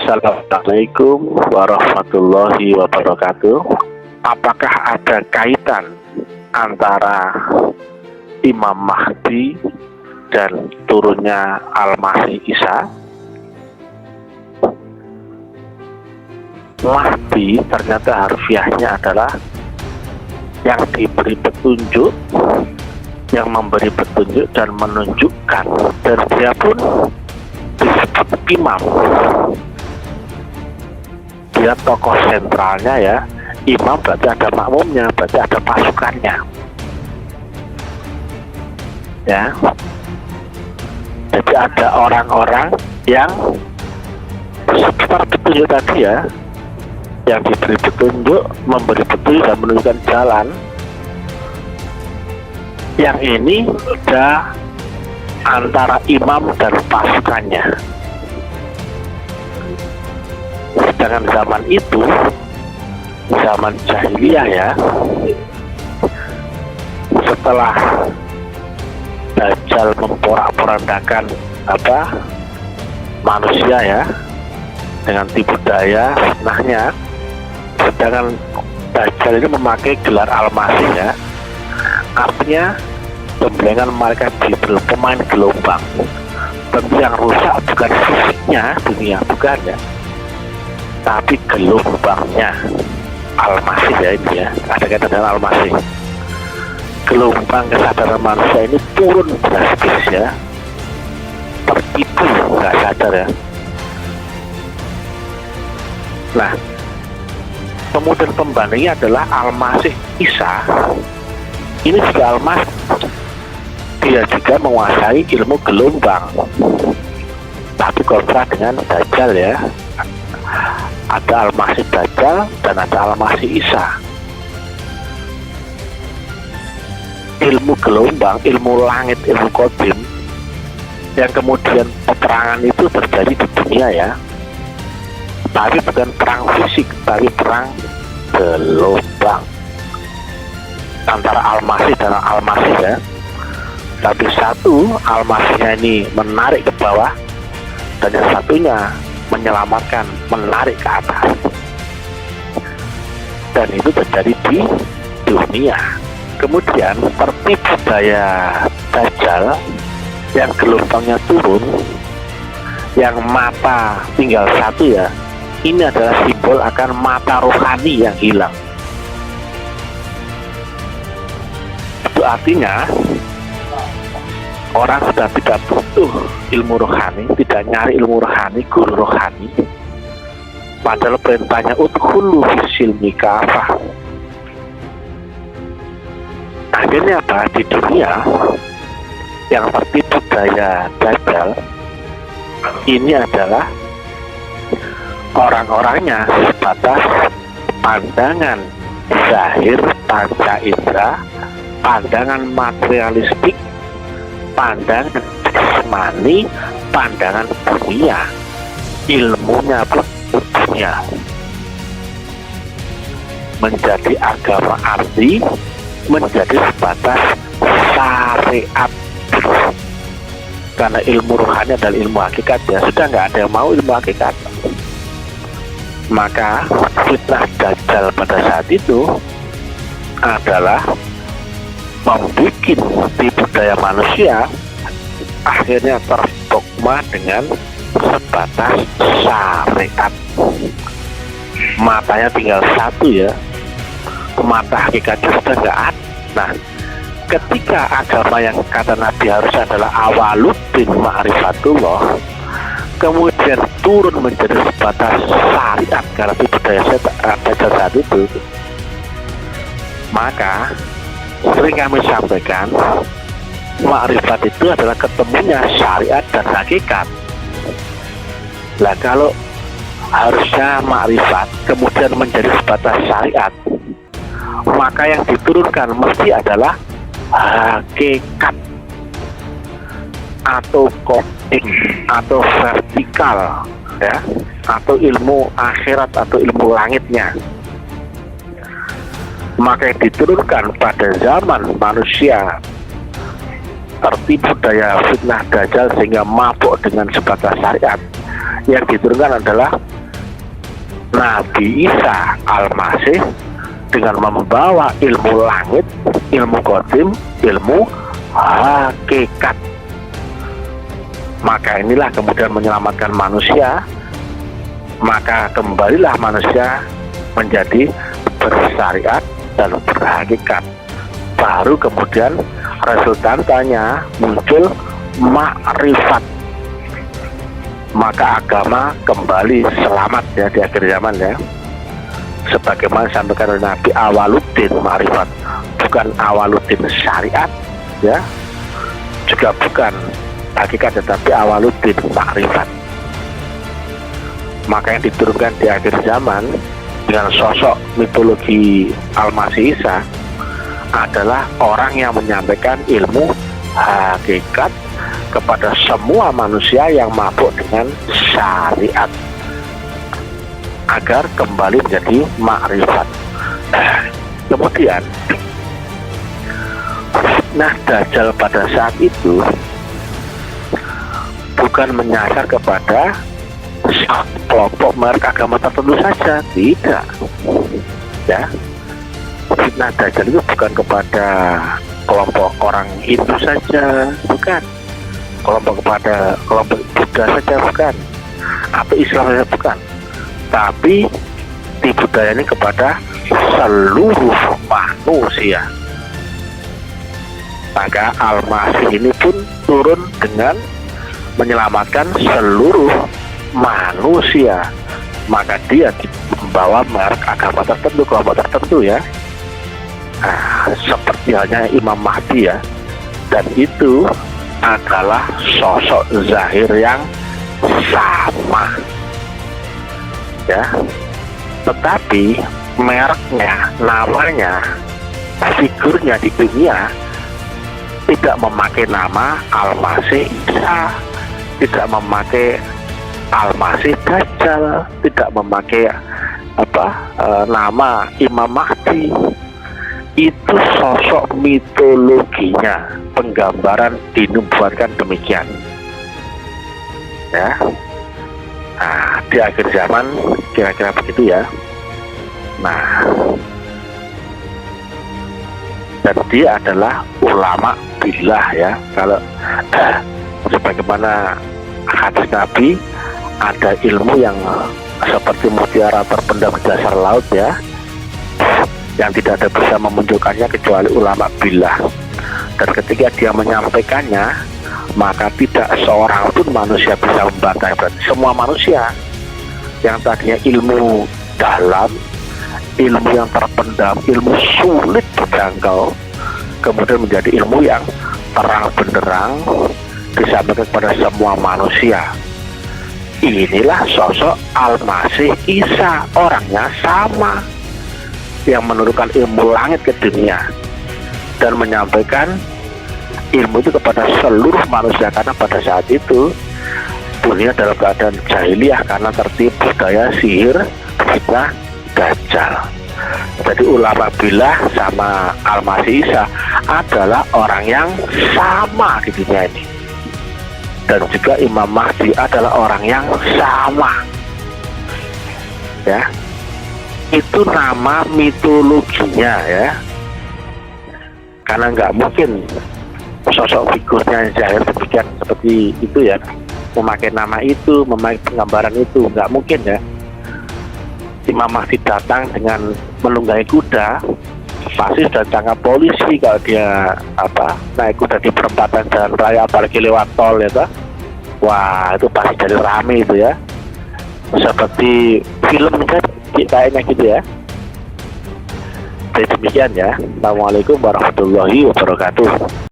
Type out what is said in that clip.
Assalamualaikum warahmatullahi wabarakatuh. Apakah ada kaitan antara Imam Mahdi dan turunnya Al-Masih Isa? Mahdi ternyata harfiahnya adalah yang diberi petunjuk, yang memberi petunjuk dan menunjukkan, dan dia pun disebut imam. Dia tokoh sentralnya ya. Imam berarti ada makmumnya, berarti ada pasukannya ya. Jadi ada orang-orang yang seperti petunjuk tadi ya, yang diberi petunjuk, memberi petunjuk dan menunjukkan jalan. Yang ini udah antara imam dan pasukannya. Sedangkan zaman itu, zaman jahiliyah ya, setelah Dajjal memporak-porandakan manusia ya, dengan tipu daya fitnahnya. Sedangkan Dajjal ini memakai gelar Al-Masih ya, artinya pembelengan malaikat Jibril, pemain gelombang. Tentu yang rusak bukan fisiknya dunia, bukan ya, tapi gelombangnya. Al-Masih ya ini ya, ada kaitan dengan Al-Masih. Gelombang kesadaran manusia ini turun drastis ya, tertipu nggak sadar ya. Nah, kemudian pembandingnya adalah Al-Masih Isa. Ini juga Al-Masih, dia juga menguasai ilmu gelombang, tapi kontra dengan Dajjal ya. Ada Al-Masih Dajjal dan ada Al-Masih Isa. Ilmu gelombang, ilmu langit, ilmu qadim, yang kemudian peperangan itu terjadi di dunia ya, tapi bukan perang fisik, tapi perang gelombang antara Al-Masih dan Al-Masih ya. Tapi satu Al-Masihnya ini menarik ke bawah, dan yang satunya menyelamatkan, menarik ke atas. Dan itu terjadi di dunia. Kemudian tertipu daya Dajjal yang gelombangnya turun, yang mata tinggal satu ya. Ini adalah simbol akan mata rohani yang hilang. Itu artinya orang sudah tidak butuh ilmu rohani, tidak nyari ilmu rohani, guru rohani. Padahal perintahnya udkhulu fis-silmi kafah. Akhirnya apa? Di dunia yang tertipu daya Dajjal ini adalah orang-orangnya sebatas pandangan zahir panca indera, pandangan materialistik, pandangan jasmani, pandangan dunia, ilmunya pun dunia. Menjadi agama arti, menjadi sebatas syariat. Karena ilmu rohani adalah ilmu hakikat ya, sudah nggak ada yang mau ilmu hakikat. Maka fitnah Dajjal pada saat itu adalah membuat tipu daya manusia akhirnya terdogma dengan sebatas syariat. Matanya tinggal satu ya, mata hakikatnya sudah nggak ada. Nah, ketika agama yang kata Nabi harus adalah awaluddin ma'rifatullah, kemudian turun menjadi sebatas syariat karena tipu daya Dajjal saat itu, maka sering kami sampaikan, makrifat itu adalah ketemunya syariat dan hakikat. Nah, kalau harusnya makrifat kemudian menjadi sebatas syariat, maka yang diturunkan mesti adalah hakikat atau koding atau vertikal ya, atau ilmu akhirat atau ilmu langitnya. Maka yang diturunkan pada zaman manusia tertipu daya fitnah Dajjal sehingga mabuk dengan sebatas syariat, yang diturunkan adalah Nabi Isa Al-Masih dengan membawa ilmu langit, ilmu qadim, ilmu hakikat. Maka inilah kemudian menyelamatkan manusia. Maka kembalilah manusia menjadi bersyariat dan berhakikat. Baru kemudian resultantanya muncul makrifat. Maka agama kembali selamat ya di akhir zaman ya. Sebagaimana disampaikan oleh Nabi, awaluddin makrifat, bukan awaluddin syariat ya, juga bukan hakikat, tetapi awaluddin makrifat. Maka yang diturunkan di akhir zaman dengan sosok mitologi Al-Masih Isa adalah orang yang menyampaikan ilmu hakikat kepada semua manusia yang mabuk dengan syariat agar kembali menjadi makrifat. Kemudian Dajjal pada saat itu bukan menyasar kepada kelompok merek agama tertentu saja, tidak ya. Fitnah Dajjal itu bukan kepada kelompok orang Hindu saja, bukan, kepada kelompok Buddha saja, bukan, atau Islam saja, bukan, tapi tipu daya ini kepada seluruh manusia. Maka Al-Masih ini pun turun dengan menyelamatkan seluruh manusia. Maka dia membawa merek agama tertentu, kelompok tertentu ya. Seperti halnya Imam Mahdi ya. Dan itu adalah sosok zahir yang sama ya. Tetapi mereknya, namanya, figurnya di dunia tidak memakai nama Al-Masih Isa, tidak memakai Al-Masih Dajjal, tidak memakai nama Imam Mahdi. Itu sosok mitologinya, penggambaran dinubuatkan demikian ya. Di akhir zaman kira-kira begitu ya. Dan dia adalah ulama billah ya. Kalau sebagaimana hadis Nabi, ada ilmu yang seperti mutiara terpendam di dasar laut ya, yang tidak ada bisa memunculkannya kecuali ulama billah. Dan ketika dia menyampaikannya, maka tidak seorang pun manusia bisa membantah. Berarti semua manusia yang tadinya ilmu dalam, ilmu yang terpendam, ilmu sulit dijangkau, kemudian menjadi ilmu yang terang benderang disampaikan kepada semua manusia. Inilah sosok Al-Masih Isa, orangnya sama, yang menurunkan ilmu langit ke dunia dan menyampaikan ilmu itu kepada seluruh manusia. Karena pada saat itu dunia dalam keadaan jahiliyah karena tertipu daya sihir fitnah Dajjal. Jadi ulama billah sama Al-Masih Isa adalah orang yang sama di dunia ini. Dan juga Imam Mahdi adalah orang yang sama ya. Itu nama mitologinya ya, karena nggak mungkin sosok figurnya zahir demikian seperti itu ya, memakai nama itu, memakai penggambaran itu, nggak mungkin ya. Imam Mahdi datang dengan menunggangi kuda, pasti sudah tangkap polisi kalau dia naik kuda di perempatan jalan raya, apalagi lewat tol ya toh. Wah, itu pasti jadi rame itu ya, seperti film kan kayaknya gitu ya. Jadi demikian ya. Assalamualaikum warahmatullahi wabarakatuh.